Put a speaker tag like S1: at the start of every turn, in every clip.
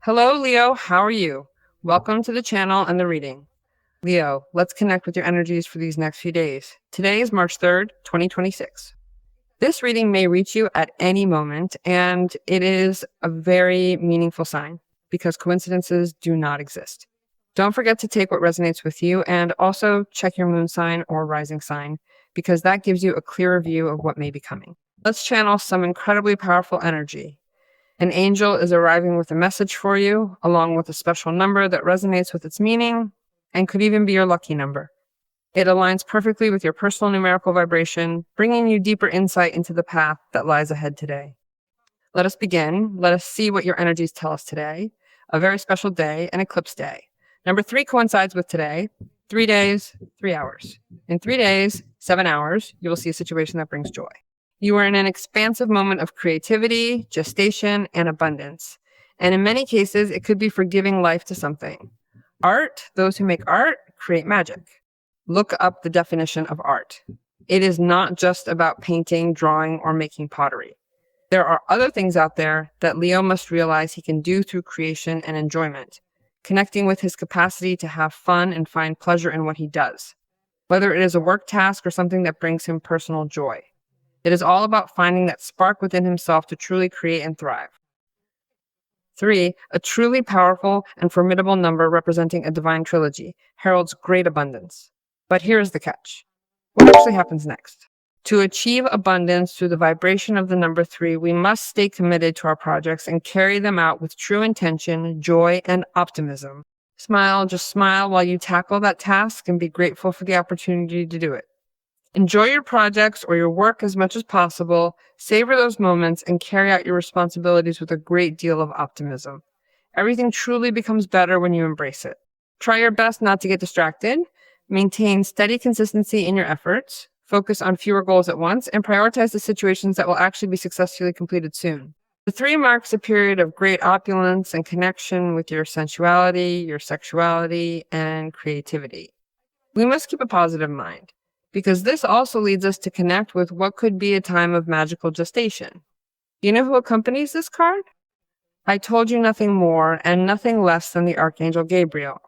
S1: Hello, Leo. How are you? Welcome to the channel and the reading. Leo, let's connect with your energies for these next few days. Today is March 3rd, 2026. This reading may reach you at any moment, and it is a very meaningful sign because coincidences do not exist. Don't forget to take what resonates with you and also check your moon sign or rising sign because that gives you a clearer view of what may be coming. Let's channel some incredibly powerful energy. An angel is arriving with a message for you, along with a special number that resonates with its meaning and could even be your lucky number. It aligns perfectly with your personal numerical vibration, bringing you deeper insight into the path that lies ahead today. Let us begin. Let us see what your energies tell us today. A very special day, an eclipse day. Number 3 coincides with today. 3 days, 3 hours. In 3 days, 7 hours, you will see a situation that brings joy. You are in an expansive moment of creativity, gestation, and abundance. And in many cases, it could be for giving life to something. Art, those who make art, create magic. Look up the definition of art. It is not just about painting, drawing, or making pottery. There are other things out there that Leo must realize he can do through creation and enjoyment, connecting with his capacity to have fun and find pleasure in what he does, whether it is a work task or something that brings him personal joy. It is all about finding that spark within himself to truly create and thrive. 3, a truly powerful and formidable number representing a divine trilogy, heralds great abundance. But here is the catch. What actually happens next? To achieve abundance through the vibration of the number 3, we must stay committed to our projects and carry them out with true intention, joy, and optimism. Smile, just smile while you tackle that task and be grateful for the opportunity to do it. Enjoy your projects or your work as much as possible, savor those moments, and carry out your responsibilities with a great deal of optimism. Everything truly becomes better when you embrace it. Try your best not to get distracted, maintain steady consistency in your efforts, focus on fewer goals at once, and prioritize the situations that will actually be successfully completed soon. The 3 marks a period of great opulence and connection with your sensuality, your sexuality, and creativity. We must keep a positive mind, because this also leads us to connect with what could be a time of magical gestation. Do you know who accompanies this card? I told you nothing more and nothing less than the Archangel Gabriel.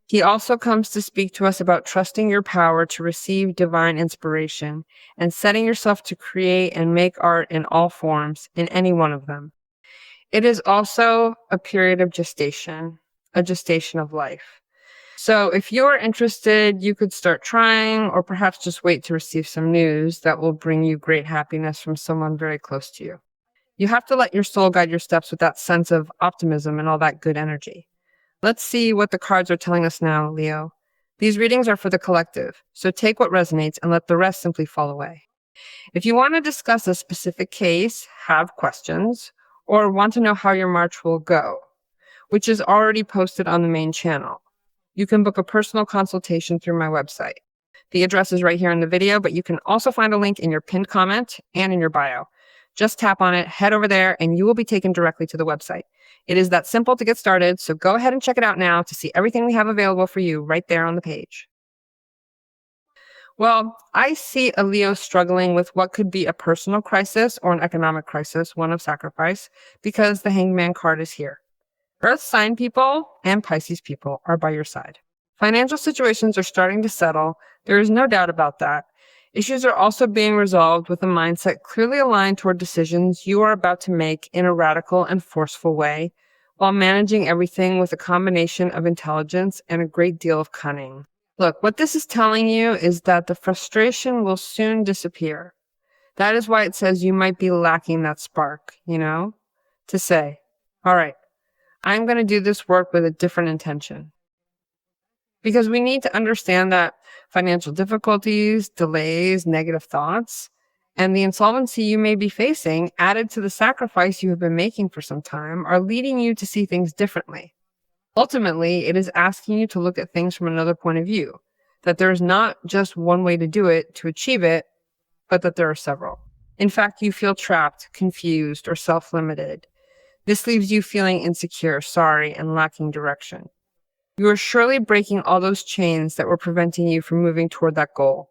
S1: He also comes to speak to us about trusting your power to receive divine inspiration and setting yourself to create and make art in all forms, in any one of them. It is also a period of gestation, a gestation of life. So if you're interested, you could start trying, or perhaps just wait to receive some news that will bring you great happiness from someone very close to you. You have to let your soul guide your steps with that sense of optimism and all that good energy. Let's see what the cards are telling us now, Leo. These readings are for the collective, so take what resonates and let the rest simply fall away. If you want to discuss a specific case, have questions, or want to know how your March will go, which is already posted on the main channel, you can book a personal consultation through my website. The address is right here in the video, but you can also find a link in your pinned comment and in your bio. Just tap on it, head over there, and you will be taken directly to the website. It is that simple to get started, so go ahead and check it out now to see everything we have available for you right there on the page. Well, I see a Leo struggling with what could be a personal crisis or an economic crisis, one of sacrifice, because the Hangman card is here. Earth sign people and Pisces people are by your side. Financial situations are starting to settle. There is no doubt about that. Issues are also being resolved with a mindset clearly aligned toward decisions you are about to make in a radical and forceful way, while managing everything with a combination of intelligence and a great deal of cunning. Look, what this is telling you is that the frustration will soon disappear. That is why it says you might be lacking that spark, to say, all right, I'm going to do this work with a different intention. Because we need to understand that financial difficulties, delays, negative thoughts, and the insolvency you may be facing, added to the sacrifice you have been making for some time, are leading you to see things differently. Ultimately, it is asking you to look at things from another point of view, that there is not just one way to do it, to achieve it, but that there are several. In fact, you feel trapped, confused, or self-limited. This leaves you feeling insecure, sorry, and lacking direction. You are surely breaking all those chains that were preventing you from moving toward that goal.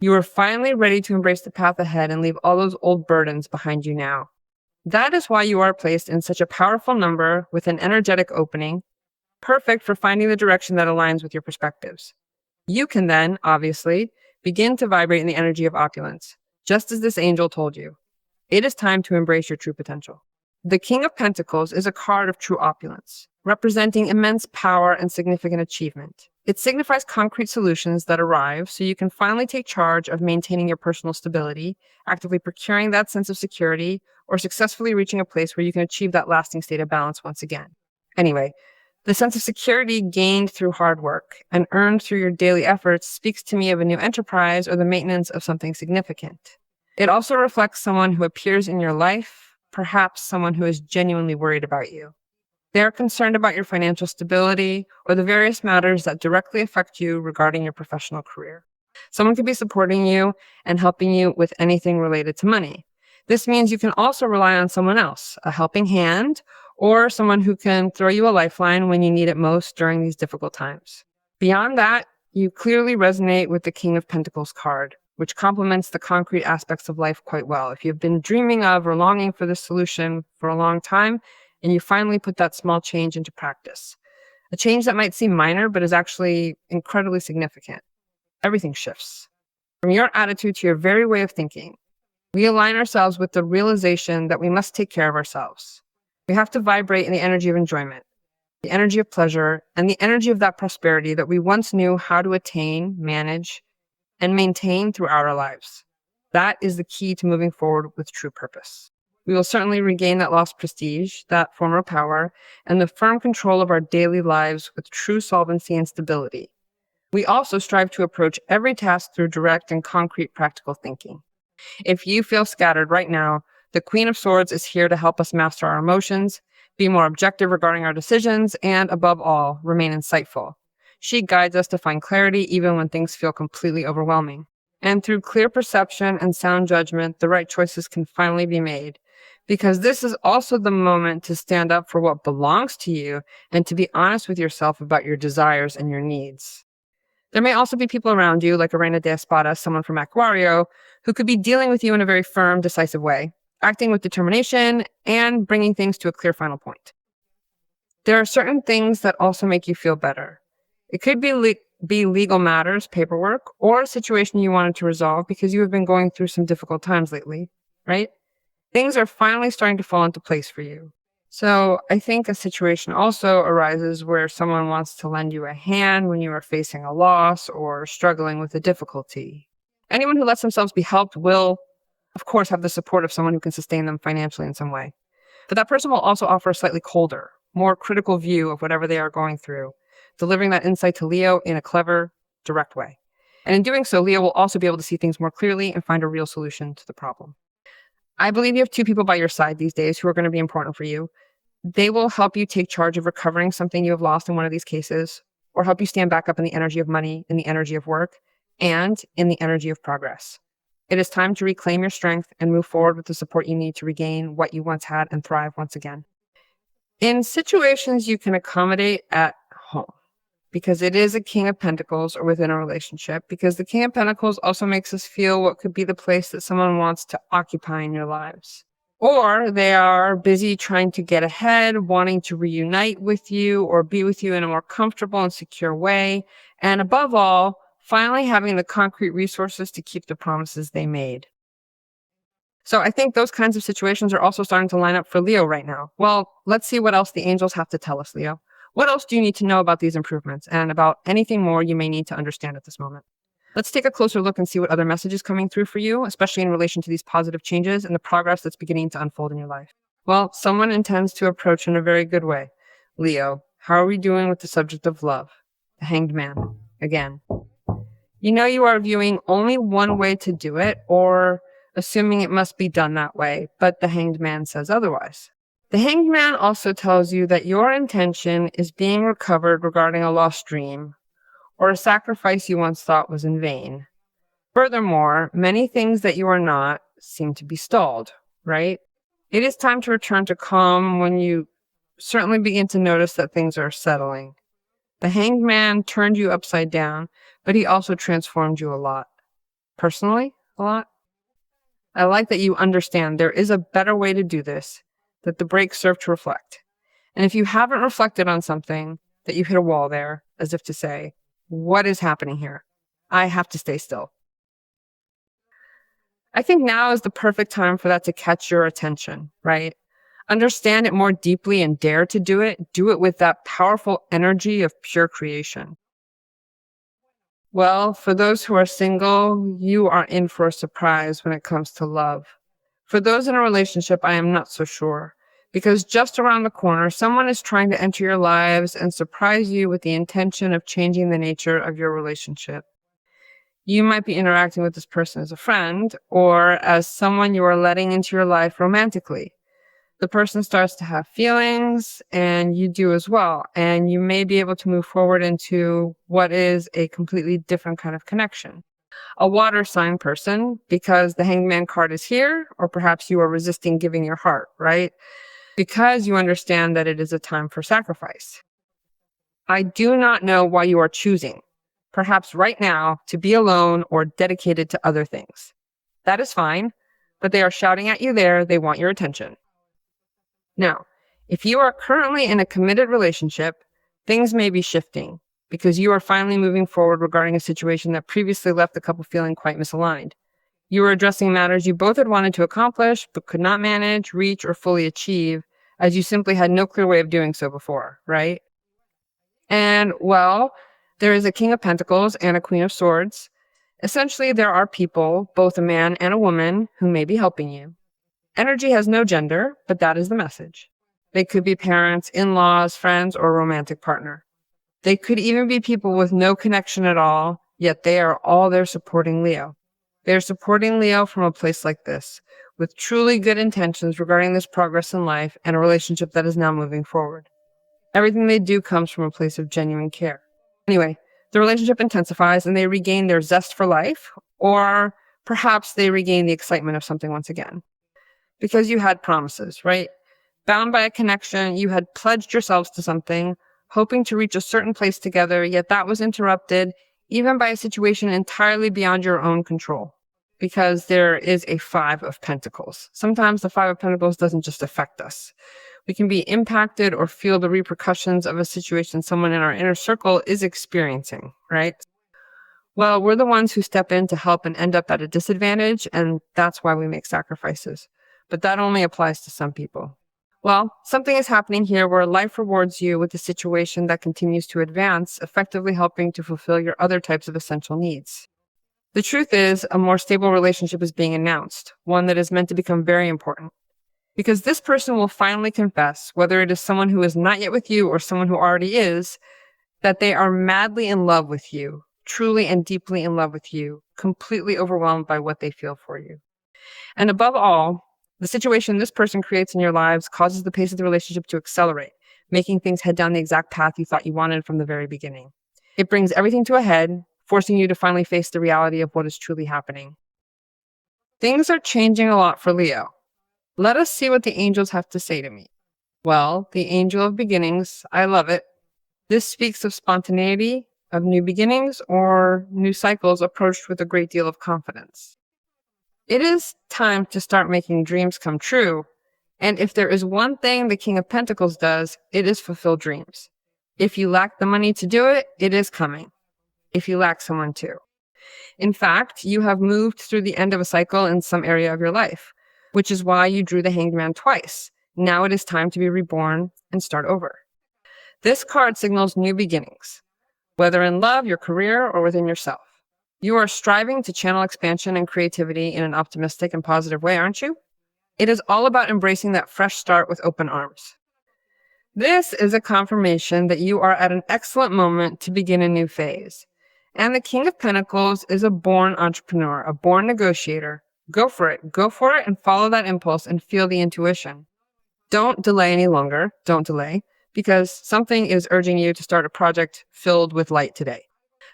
S1: You are finally ready to embrace the path ahead and leave all those old burdens behind you now. That is why you are placed in such a powerful number with an energetic opening, perfect for finding the direction that aligns with your perspectives. You can then, obviously, begin to vibrate in the energy of opulence, just as this angel told you. It is time to embrace your true potential. The King of Pentacles is a card of true opulence, representing immense power and significant achievement. It signifies concrete solutions that arrive so you can finally take charge of maintaining your personal stability, actively procuring that sense of security, or successfully reaching a place where you can achieve that lasting state of balance once again. Anyway, the sense of security gained through hard work and earned through your daily efforts speaks to me of a new enterprise or the maintenance of something significant. It also reflects someone who appears in your life, perhaps someone who is genuinely worried about you. They are concerned about your financial stability or the various matters that directly affect you regarding your professional career. Someone could be supporting you and helping you with anything related to money. This means you can also rely on someone else, a helping hand, or someone who can throw you a lifeline when you need it most during these difficult times. Beyond that, you clearly resonate with the King of Pentacles card, which complements the concrete aspects of life quite well. If you've been dreaming of or longing for this solution for a long time, and you finally put that small change into practice, a change that might seem minor, but is actually incredibly significant, everything shifts. From your attitude to your very way of thinking, we align ourselves with the realization that we must take care of ourselves. We have to vibrate in the energy of enjoyment, the energy of pleasure, and the energy of that prosperity that we once knew how to attain, manage, and maintain throughout our lives. That is the key to moving forward with true purpose. We will certainly regain that lost prestige, that former power, and the firm control of our daily lives with true solvency and stability. We also strive to approach every task through direct and concrete practical thinking. If you feel scattered right now, the Queen of Swords is here to help us master our emotions, be more objective regarding our decisions, and above all, remain insightful. She guides us to find clarity even when things feel completely overwhelming. And through clear perception and sound judgment, the right choices can finally be made. Because this is also the moment to stand up for what belongs to you and to be honest with yourself about your desires and your needs. There may also be people around you, like a Reina de Espada, someone from Aquario, who could be dealing with you in a very firm, decisive way, acting with determination and bringing things to a clear final point. There are certain things that also make you feel better. It could be legal matters, paperwork, or a situation you wanted to resolve because you have been going through some difficult times lately, right? Things are finally starting to fall into place for you. So I think a situation also arises where someone wants to lend you a hand when you are facing a loss or struggling with a difficulty. Anyone who lets themselves be helped will, of course, have the support of someone who can sustain them financially in some way. But that person will also offer a slightly colder, more critical view of whatever they are going through, delivering that insight to Leo in a clever, direct way. And in doing so, Leo will also be able to see things more clearly and find a real solution to the problem. I believe you have two people by your side these days who are going to be important for you. They will help you take charge of recovering something you have lost in one of these cases, or help you stand back up in the energy of money, in the energy of work, and in the energy of progress. It is time to reclaim your strength and move forward with the support you need to regain what you once had and thrive once again. In situations you can accommodate at home, because it is a King of Pentacles, or within a relationship, because the King of Pentacles also makes us feel what could be the place that someone wants to occupy in your lives. Or they are busy trying to get ahead, wanting to reunite with you or be with you in a more comfortable and secure way. And above all, finally having the concrete resources to keep the promises they made. So I think those kinds of situations are also starting to line up for Leo right now. Well, let's see what else the angels have to tell us, Leo. What else do you need to know about these improvements and about anything more you may need to understand at this moment? Let's take a closer look and see what other messages coming through for you, especially in relation to these positive changes and the progress that's beginning to unfold in your life. Well, someone intends to approach in a very good way. Leo, how are we doing with the subject of love? The Hanged Man, again. You know you are viewing only one way to do it, or assuming it must be done that way, but the Hanged Man says otherwise. The Hanged Man also tells you that your intention is being recovered regarding a lost dream, or a sacrifice you once thought was in vain. Furthermore, many things that you are not seem to be stalled, right? It is time to return to calm when you certainly begin to notice that things are settling. The Hanged Man turned you upside down, but he also transformed you a lot. Personally, a lot. I like that you understand there is a better way to do this, that the breaks serve to reflect. And if you haven't reflected on something, that you hit a wall there, as if to say, what is happening here? I have to stay still. I think now is the perfect time for that to catch your attention, right? Understand it more deeply and dare to do it. Do it with that powerful energy of pure creation. Well, for those who are single, you are in for a surprise when it comes to love. For those in a relationship, I am not so sure. Because just around the corner, someone is trying to enter your lives and surprise you with the intention of changing the nature of your relationship. You might be interacting with this person as a friend or as someone you are letting into your life romantically. The person starts to have feelings and you do as well. And you may be able to move forward into what is a completely different kind of connection. A water sign person, because the Hangman card is here, or perhaps you are resisting giving your heart, right? Because you understand that it is a time for sacrifice. I do not know why you are choosing, perhaps right now, to be alone or dedicated to other things. That is fine, but they are shouting at you there. They want your attention. Now, if you are currently in a committed relationship, things may be shifting because you are finally moving forward regarding a situation that previously left the couple feeling quite misaligned. You are addressing matters you both had wanted to accomplish but could not manage, reach, or fully achieve, as you simply had no clear way of doing so before, right? And, well, there is a King of Pentacles and a Queen of Swords. Essentially, there are people, both a man and a woman, who may be helping you. Energy has no gender, but that is the message. They could be parents, in-laws, friends, or a romantic partner. They could even be people with no connection at all, yet they are all there supporting Leo. They are supporting Leo from a place like this, with truly good intentions regarding this progress in life and a relationship that is now moving forward. Everything they do comes from a place of genuine care. Anyway, the relationship intensifies and they regain their zest for life, or perhaps they regain the excitement of something once again. Because you had promises, right? Bound by a connection, you had pledged yourselves to something, hoping to reach a certain place together, yet that was interrupted, even by a situation entirely beyond your own control. Because there is a 5 of Pentacles. Sometimes the 5 of Pentacles doesn't just affect us. We can be impacted or feel the repercussions of a situation someone in our inner circle is experiencing, right? Well, we're the ones who step in to help and end up at a disadvantage, and that's why we make sacrifices. But that only applies to some people. Well, something is happening here where life rewards you with a situation that continues to advance, effectively helping to fulfill your other types of essential needs. The truth is, a more stable relationship is being announced, one that is meant to become very important. Because this person will finally confess, whether it is someone who is not yet with you or someone who already is, that they are madly in love with you, truly and deeply in love with you, completely overwhelmed by what they feel for you. And above all, the situation this person creates in your lives causes the pace of the relationship to accelerate, making things head down the exact path you thought you wanted from the very beginning. It brings everything to a head, forcing you to finally face the reality of what is truly happening. Things are changing a lot for Leo. Let us see what the angels have to say to me. Well, the angel of beginnings, I love it. This speaks of spontaneity, of new beginnings, or new cycles approached with a great deal of confidence. It is time to start making dreams come true. And if there is one thing the King of Pentacles does, it is fulfill dreams. If you lack the money to do it, it is coming. If you lack someone to. In fact, you have moved through the end of a cycle in some area of your life, which is why you drew the Hanged Man twice. Now it is time to be reborn and start over. This card signals new beginnings, whether in love, your career, or within yourself. You are striving to channel expansion and creativity in an optimistic and positive way, aren't you? It is all about embracing that fresh start with open arms. This is a confirmation that you are at an excellent moment to begin a new phase. And the King of Pentacles is a born entrepreneur, a born negotiator. Go for it and follow that impulse and feel the intuition. Don't delay any longer. Don't delay, because something is urging you to start a project filled with light today.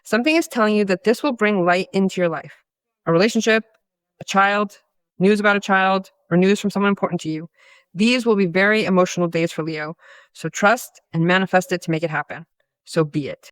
S1: Something is telling you that this will bring light into your life. A relationship, a child, news about a child, or news from someone important to you. These will be very emotional days for Leo, so trust and manifest it to make it happen. So be it.